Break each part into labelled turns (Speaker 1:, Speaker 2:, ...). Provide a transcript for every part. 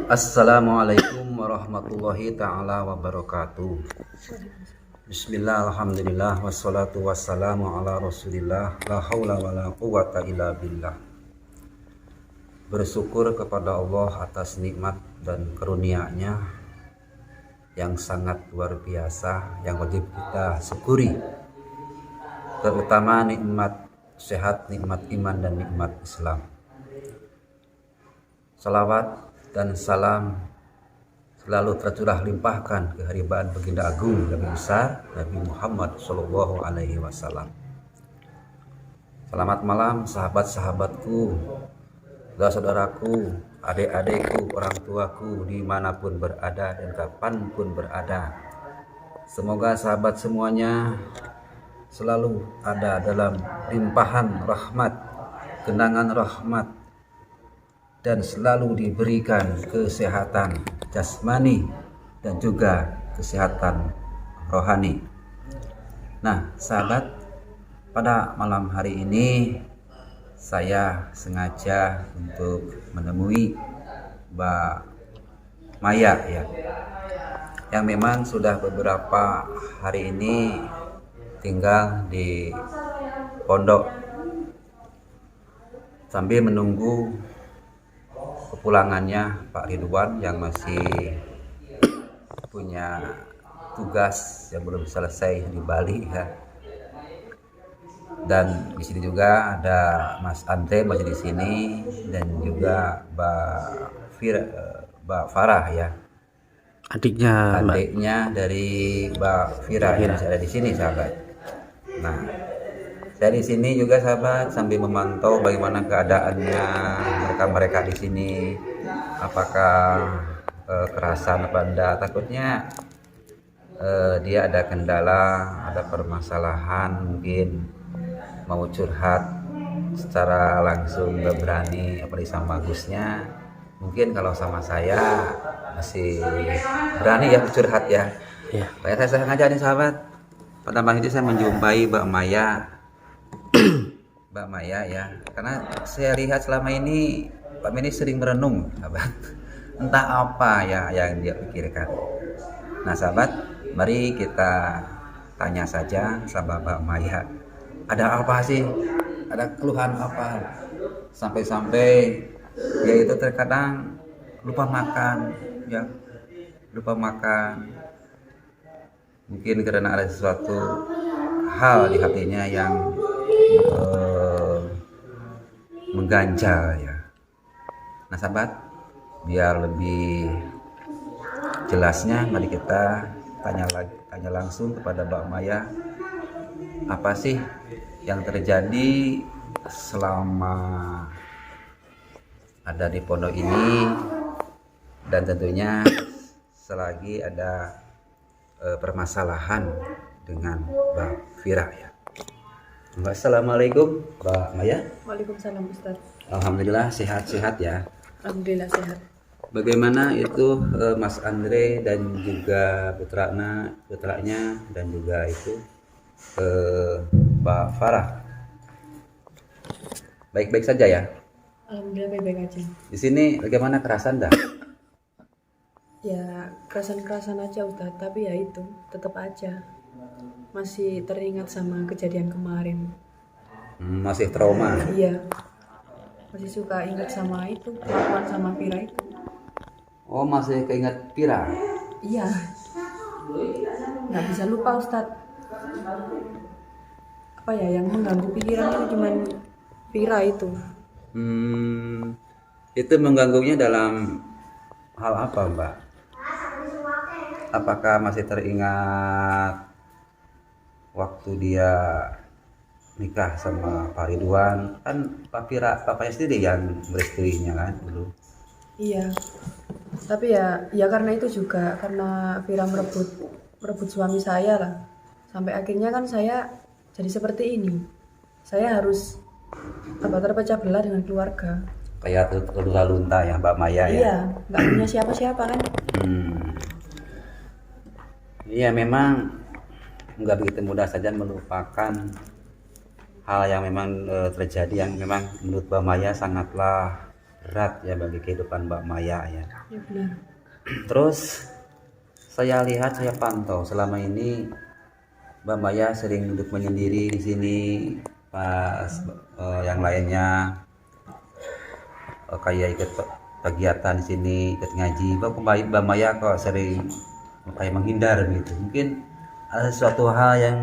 Speaker 1: Assalamualaikum warahmatullahi ta'ala wabarakatuh. Bismillah, alhamdulillah, wassalatu wassalamu ala rasulillah, la hawla wa la quwata illa billah. Bersyukur kepada Allah atas nikmat dan karunia-Nya yang sangat luar biasa, yang wajib kita syukuri, terutama nikmat sehat, nikmat iman, dan nikmat Islam. Salawat dan salam selalu tercurah limpahkan ke haribaan baginda agung Nabi besar Nabi Muhammad Shallallahu Alaihi Wasallam. Selamat malam sahabat-sahabatku, saudaraku, adik-adikku, orang tuaku dimanapun berada dan kapanpun berada. Semoga sahabat semuanya selalu ada dalam limpahan rahmat, genangan rahmat, dan selalu diberikan kesehatan jasmani dan juga kesehatan rohani. Nah, sahabat, pada malam hari ini saya sengaja untuk menemui Mbak Maya ya, yang memang sudah beberapa hari ini tinggal di pondok sambil menunggu kepulangannya Pak Ridwan yang masih punya tugas yang belum selesai di Bali ya. Dan di sini juga ada Mas Andre masih di sini, dan juga Mbak Farah ya, adiknya dari Mbak Fira yang masih ada di sini, sahabat. Nah, saya di sini juga sahabat sambil memantau bagaimana keadaannya mereka di sini, apakah kerasan apa enggak. Takutnya dia ada kendala, ada permasalahan, mungkin mau curhat secara langsung nggak berani, apalagi sama bagusnya. Mungkin kalau sama saya masih berani ya curhat ya. Kayak saya sengaja nih sahabat, pada malam itu saya menjumpai Mbak Maya ya, karena saya lihat selama ini Pak Mini sering merenung sahabat, entah apa ya yang dia pikirkan. Nah sahabat, mari kita tanya saja sama Mbak Maya, ada apa sih, ada keluhan apa, sampai-sampai dia itu terkadang lupa makan ya, mungkin karena ada sesuatu hal di hatinya yang mengganjal ya. Nah sahabat, biar lebih jelasnya mari kita tanya langsung kepada Mbak Maya, apa sih yang terjadi selama ada di pondok ini, dan tentunya selagi ada permasalahan dengan Mbak Fira ya. Assalamualaikum Mbak Maya.
Speaker 2: Waalaikumsalam Ustaz.
Speaker 1: Alhamdulillah sehat-sehat ya.
Speaker 2: Alhamdulillah sehat.
Speaker 1: Bagaimana itu Mas Andre dan juga putranya dan juga itu Mbak Farah? Baik-baik saja ya?
Speaker 2: Alhamdulillah baik-baik aja.
Speaker 1: Di sini bagaimana, kerasan dah?
Speaker 2: Ya kerasan aja Ustaz, tapi ya itu tetap aja masih teringat sama kejadian kemarin.
Speaker 1: Masih trauma?
Speaker 2: Iya, masih suka ingat sama itu, kelakuan sama Vira itu.
Speaker 1: Oh, masih keinget Fira?
Speaker 2: Iya, nggak bisa lupa Ustadz. Apa ya yang mengganggu pikiran itu cuman Vira itu.
Speaker 1: Itu mengganggunya dalam hal apa Mbak? Apakah masih teringat waktu dia nikah sama Pak Ridwan? Kan papanya sendiri yang beristrinya kan dulu.
Speaker 2: Iya, tapi ya karena itu juga, karena Vira merebut suami saya lah. Sampai akhirnya kan saya jadi seperti ini. Saya harus terpecah belah dengan keluarga.
Speaker 1: Kayak lunta ya Mbak Maya ya?
Speaker 2: Iya, nggak punya siapa-siapa kan.
Speaker 1: Iya, memang nggak begitu mudah saja melupakan hal yang memang terjadi, yang memang menurut Mbak Maya sangatlah berat ya bagi kehidupan Mbak Maya ya.
Speaker 2: Ya benar.
Speaker 1: Terus saya lihat, saya pantau selama ini Mbak Maya sering duduk menyendiri di sini pas yang lainnya kayak ikut kegiatan di sini, ikut ngaji. Mbak Maya kok sering kayak menghindar gitu. Mungkin ada sesuatu hal yang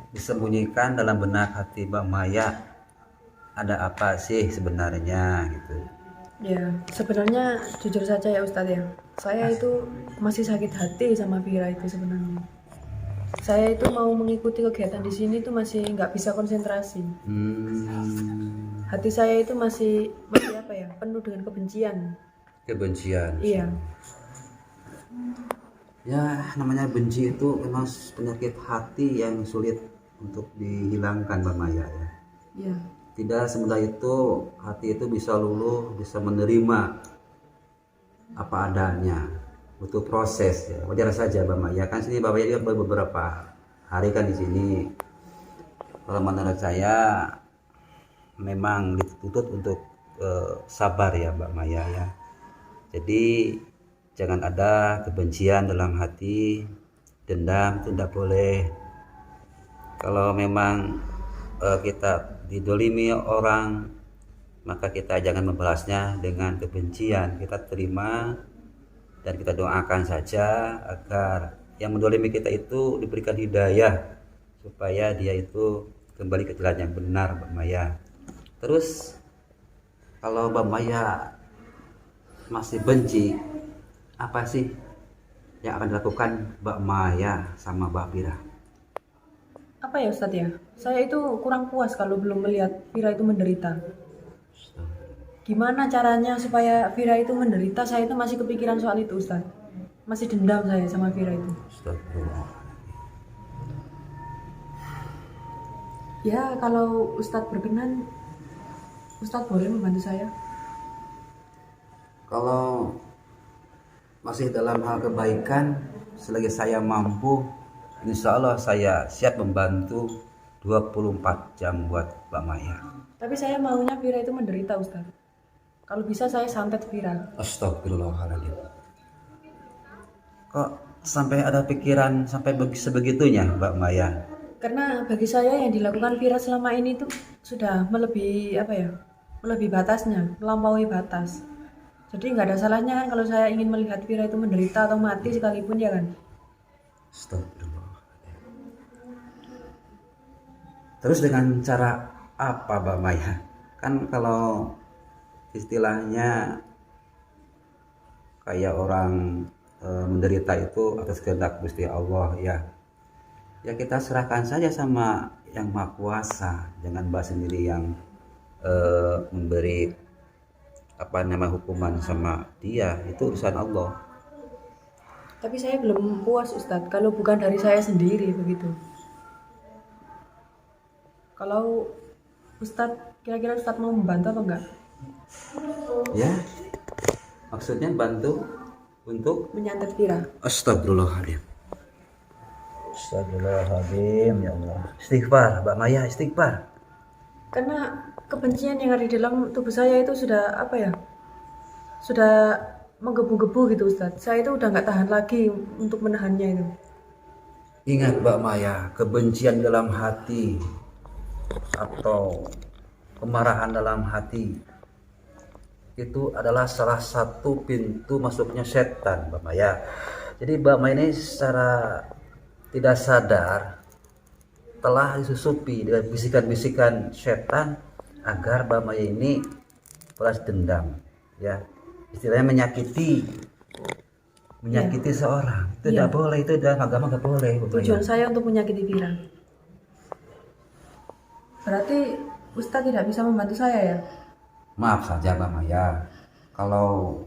Speaker 1: disembunyikan dalam benak hati Mbak Maya. Ada apa sih sebenarnya gitu?
Speaker 2: Ya, sebenarnya jujur saja ya Ustadz ya, saya itu masih sakit hati sama Vira itu sebenarnya. Saya itu mau mengikuti kegiatan di sini tuh masih nggak bisa konsentrasi. Hati saya itu masih apa ya, penuh dengan kebencian.
Speaker 1: Kebencian.
Speaker 2: Iya.
Speaker 1: Ya, namanya benci itu memang penyakit hati yang sulit untuk dihilangkan Mbak Maya ya.
Speaker 2: Iya.
Speaker 1: Tidak semudah itu hati itu bisa luluh, bisa menerima apa adanya, butuh proses ya. Wajar saja Mbak Maya, kan sini Mbak Maya juga beberapa hari kan di sini. Kalau menurut saya memang dituntut untuk sabar ya Mbak Maya ya. Jadi jangan ada kebencian dalam hati, dendam itu tidak boleh. Kalau memang kita didolimi orang, maka kita jangan membalasnya dengan kebencian. Kita terima dan kita doakan saja agar yang mendolimi kita itu diberikan hidayah supaya dia itu kembali ke jalan yang benar Mbak Maya. Terus kalau Mbak Maya masih benci, apa sih yang akan dilakukan Mbak Maya sama Mbak Vira?
Speaker 2: Apa ya Ustadz ya? Saya itu kurang puas kalau belum melihat Vira itu menderita. Gimana caranya supaya Vira itu menderita? Saya itu masih kepikiran soal itu Ustadz. Masih dendam saya sama Vira itu. Ya kalau Ustadz berkenan, Ustadz boleh membantu saya.
Speaker 1: Kalau masih dalam hal kebaikan, selagi saya mampu, insya Allah saya siap membantu 24 jam buat Mbak Maya.
Speaker 2: Tapi saya maunya Vira itu menderita Ustadz. Kalau bisa saya santet Vira.
Speaker 1: Astagfirullahaladzim. Kok sampai ada pikiran sampai sebegitunya Mbak Maya?
Speaker 2: Karena bagi saya yang dilakukan Vira selama ini itu sudah melebihi apa ya? Melebihi batasnya, melampaui batas. Jadi nggak ada salahnya kan kalau saya ingin melihat Vira itu menderita atau mati sekalipun ya kan.
Speaker 1: Astagfirullah. Terus dengan cara apa Mbak Maya? Kan kalau istilahnya kayak orang menderita itu atas kehendak Gusti Allah ya. Ya kita serahkan saja sama yang Maha Kuasa. Jangan Mbak sendiri yang memberi hukuman sama dia, itu urusan Allah.
Speaker 2: Tapi saya belum puas Ustadz kalau bukan dari saya sendiri begitu. Kalau Ustadz, kira-kira Ustadz mau membantu apa enggak?
Speaker 1: Ya, maksudnya bantu untuk
Speaker 2: menyantet Vira.
Speaker 1: Astagfirullahaladzim. Astagfirullahaladzim ya Allah. Istighfar Mbak Maya, istighfar.
Speaker 2: Karena kebencian yang ada di dalam tubuh saya itu sudah apa ya, sudah menggebu-gebu gitu Ustadz. Saya itu udah nggak tahan lagi untuk menahannya itu.
Speaker 1: Ingat Mbak Maya, kebencian dalam hati atau kemarahan dalam hati itu adalah salah satu pintu masuknya setan Mbak Maya. Jadi Mbak Maya ini secara tidak sadar telah disusupi dengan bisikan-bisikan setan agar Mbak Maya ini balas dendam ya, istilahnya menyakiti seorang itu tidak boleh, itu dalam agama nggak boleh.
Speaker 2: Tujuan saya untuk menyakiti Vira. Berarti Ustadz tidak bisa membantu saya ya?
Speaker 1: Maaf saja Mbak Maya, kalau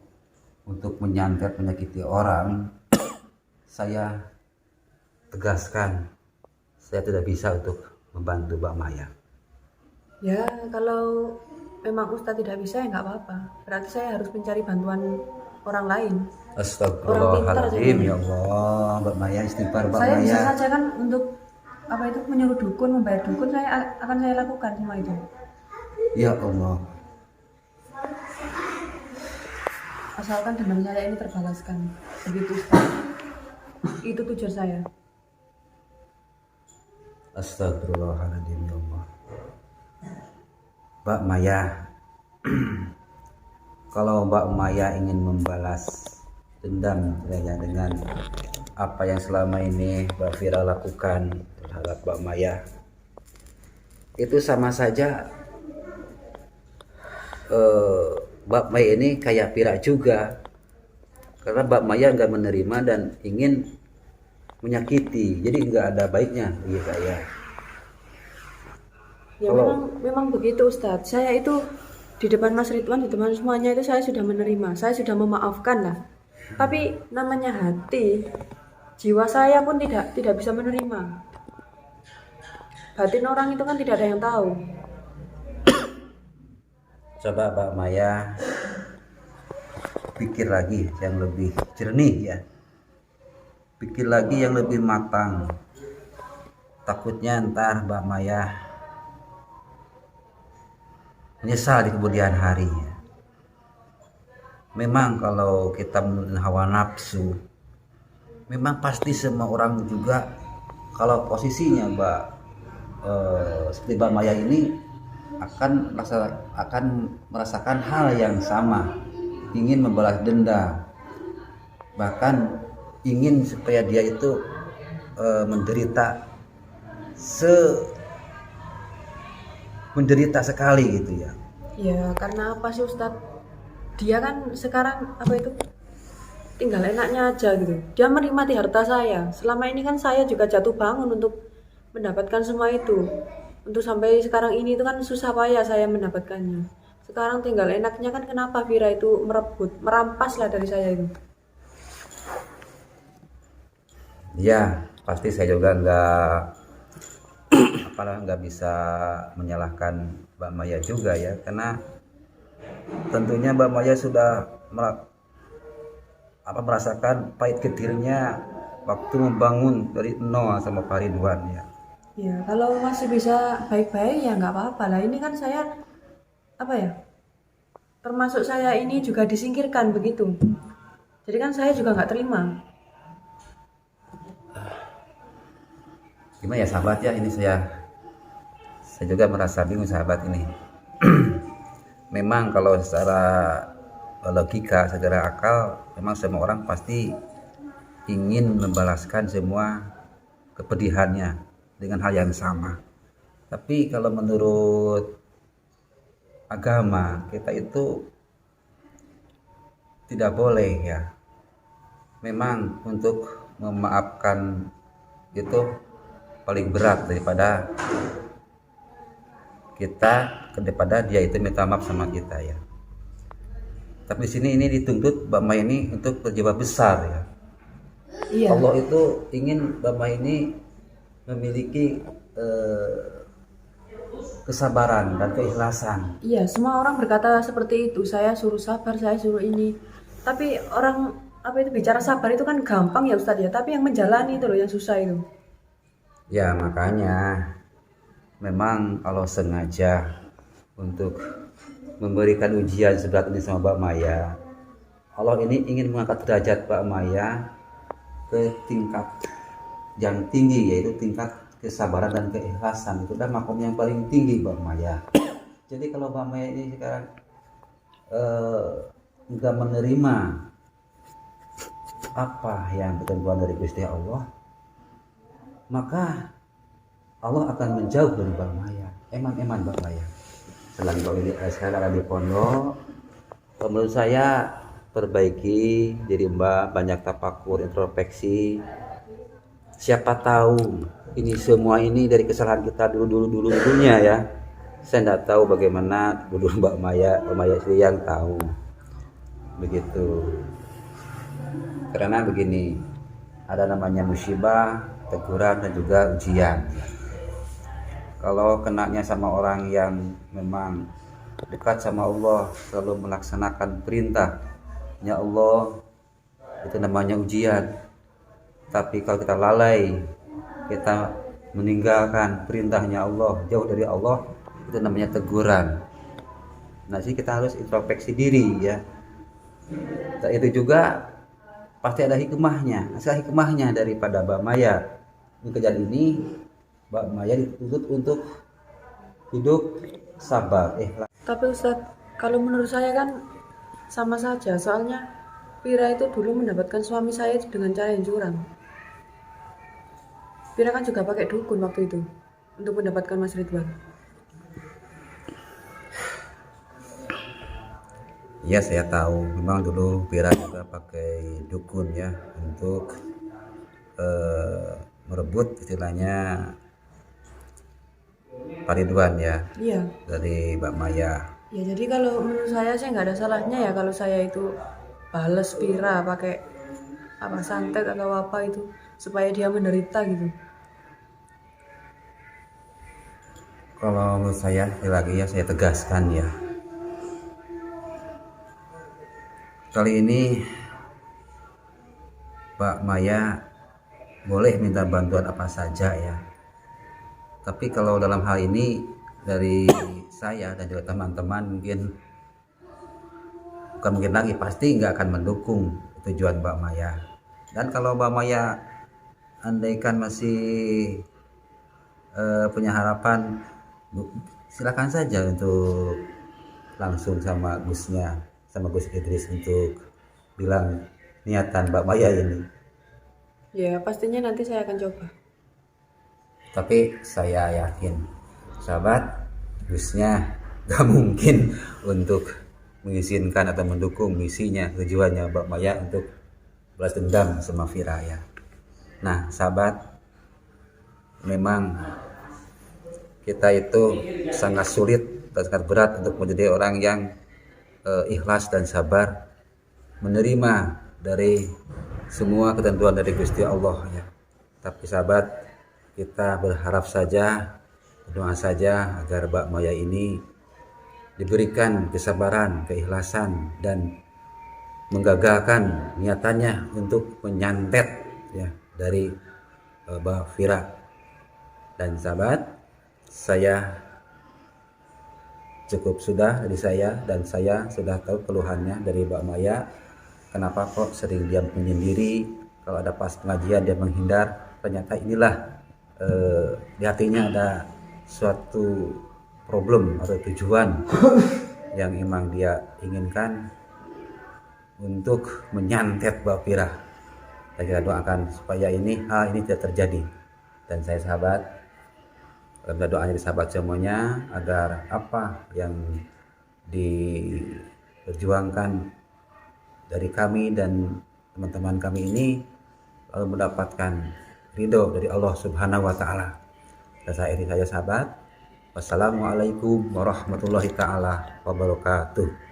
Speaker 1: untuk menyantet menyakiti orang saya tegaskan saya tidak bisa untuk membantu Mbak Maya.
Speaker 2: Ya kalau memang Ustadz tidak bisa ya nggak apa-apa. Berarti saya harus mencari bantuan orang lain.
Speaker 1: Astagfirullahaladzim ya Allah. Mbak Maya istighfar Mbak
Speaker 2: saya
Speaker 1: Maya.
Speaker 2: Bisa saja kan untuk apa itu menyuruh dukun, membayar dukun, saya lakukan semua itu.
Speaker 1: Ya Allah.
Speaker 2: asalkan dendam saya ini terbalaskan. Begitu Ustaz. Itu tujuan saya.
Speaker 1: Astagfirullahaladzim ya Allah. Mbak Maya, kalau Mbak Maya ingin membalas dendam ya, dengan apa yang selama ini Mbak Vira lakukan terhadap Mbak Maya, itu sama saja Mbak Maya ini kayak Vira juga, karena Mbak Maya nggak menerima dan ingin menyakiti, jadi nggak ada baiknya bagi saya.
Speaker 2: Ya memang begitu Ustadz. Saya itu di depan Mas Ridwan, di depan semuanya itu saya sudah menerima, saya sudah memaafkan lah. Tapi namanya hati, jiwa saya pun tidak bisa menerima. Batin orang itu kan tidak ada yang tahu.
Speaker 1: Coba Mbak Maya pikir lagi yang lebih jernih ya. Pikir lagi yang lebih matang. Takutnya ntar Mbak Maya menyesal di kemudian hari. Memang kalau kita menuruti hawa nafsu, memang pasti semua orang juga kalau posisinya seperti Mbak Maya ini akan merasakan hal yang sama, ingin membalas dendam, bahkan ingin supaya dia itu menderita sekali gitu ya.
Speaker 2: Ya karena apa sih Ustadz? Dia kan sekarang tinggal enaknya aja gitu. Dia menikmati harta saya. Selama ini kan saya juga jatuh bangun untuk mendapatkan semua itu. Untuk sampai sekarang ini itu kan susah payah saya mendapatkannya. Sekarang tinggal enaknya kan, kenapa Vira itu merampas lah dari saya itu.
Speaker 1: Ya pasti saya juga nggak bisa menyalahkan Mbak Maya juga ya, karena tentunya Mbak Maya sudah merasakan pahit getirnya waktu membangun dari nol sama Pak Ridwan ya.
Speaker 2: Ya kalau masih bisa baik-baik ya nggak apa-apa lah. Ini kan saya termasuk saya ini juga disingkirkan begitu. Jadi kan saya juga nggak terima.
Speaker 1: Gimana ya sahabat ya, ini saya juga merasa bingung sahabat ini. Memang kalau secara logika, secara akal, memang semua orang pasti ingin membalaskan semua kepedihannya dengan hal yang sama. Tapi kalau menurut agama kita itu tidak boleh ya. Memang untuk memaafkan itu paling berat daripada dia itu minta maaf sama kita ya. Tapi di sini ini dituntut Mbak Maya ini untuk berjiwa besar ya.
Speaker 2: Iya.
Speaker 1: Allah itu ingin Mbak Maya ini memiliki kesabaran dan keikhlasan.
Speaker 2: Iya, semua orang berkata seperti itu. Saya suruh sabar, saya suruh ini. Tapi orang bicara sabar itu kan gampang ya Ustadz ya. Tapi yang menjalani itu loh yang susah itu.
Speaker 1: Ya makanya memang kalau sengaja untuk memberikan ujian seberat ini sama Mbak Maya, Allah ini ingin mengangkat derajat Mbak Maya ke tingkat yang tinggi, yaitu tingkat kesabaran dan keikhlasan. Itu adalah makom yang paling tinggi Mbak Maya. Jadi kalau Mbak Maya ini sekarang enggak menerima apa yang ketentuan dari Gusti Allah, maka Allah akan menjauh dari Mbak Maya. Eman Mbak Maya. Sekarang ada di pondok, menurut saya perbaiki diri Mbak, banyak tafakur, introspeksi. Siapa tahu ini semua ini dari kesalahan kita dulunya ya. Saya tidak tahu bagaimana dulu Mbak Maya sendiri yang tahu. Begitu. Karena begini, ada namanya musibah, teguran dan juga ujian. Kalau kenanya sama orang yang memang dekat sama Allah, selalu melaksanakan perintahnya Allah, itu namanya ujian. Tapi kalau kita lalai, kita meninggalkan perintahnya Allah, jauh dari Allah, itu namanya teguran. Nah sih kita harus introspeksi diri ya. Dan itu juga pasti ada hikmahnya, asal hikmahnya daripada Mbak Maya. Di kejadian ini Mbak Maya dituntut untuk hidup sabar, ikhlas.
Speaker 2: Tapi Ustadz, kalau menurut saya kan sama saja, soalnya Vira itu dulu mendapatkan suami saya itu dengan cara yang curang. Vira kan juga pakai dukun waktu itu untuk mendapatkan Mas Ridwan.
Speaker 1: Ya, saya tahu memang dulu Vira juga pakai dukun ya untuk merebut istilahnya Pak Ridwan ya
Speaker 2: Iya.
Speaker 1: dari Mbak Maya.
Speaker 2: Ya jadi kalau menurut saya sih nggak ada salahnya ya kalau saya itu bales Vira pakai apa santet atau apa itu supaya dia menderita gitu.
Speaker 1: Kalau menurut saya lagi ya saya tegaskan ya, kali ini Mbak Maya boleh minta bantuan apa saja ya. Tapi kalau dalam hal ini dari saya dan juga teman-teman bukan mungkin lagi, pasti nggak akan mendukung tujuan Mbak Maya. Dan kalau Mbak Maya andaikan masih punya harapan, silakan saja untuk langsung sama Gusnya, sama Gus Idris untuk bilang niatan Mbak Maya ini.
Speaker 2: Ya pastinya nanti saya akan coba.
Speaker 1: Tapi saya yakin sahabat, Gusnya gak mungkin untuk mengizinkan atau mendukung misinya, tujuannya Mbak Maya untuk balas dendam sama Vira ya. Nah sahabat, memang kita itu sangat sulit dan sangat berat untuk menjadi orang yang ikhlas dan sabar menerima dari semua ketentuan dari Gusti Allah ya. Tapi sahabat, kita berharap saja, berdoa saja agar Mbak Maya ini diberikan kesabaran, keikhlasan, dan menggagalkan niatannya untuk menyantet ya dari Mbak Vira. Dan sahabat, saya cukup sudah dari saya, dan saya sudah tahu keluhannya dari Mbak Maya. Kenapa kok sering diam menyendiri, kalau ada pas pengajian dia menghindar. Ternyata inilah di hatinya ada suatu problem atau tujuan yang emang dia inginkan untuk menyantet Mbak Vira. Dan kita doakan supaya hal ini tidak terjadi. Dan saya sahabat, minta doanya di sahabat semuanya agar apa yang diperjuangkan dari kami dan teman-teman kami ini lalu mendapatkan ridho dari Allah Subhanahu wa taala. Dan saya sahabat, wassalamualaikum warahmatullahi taala wabarakatuh.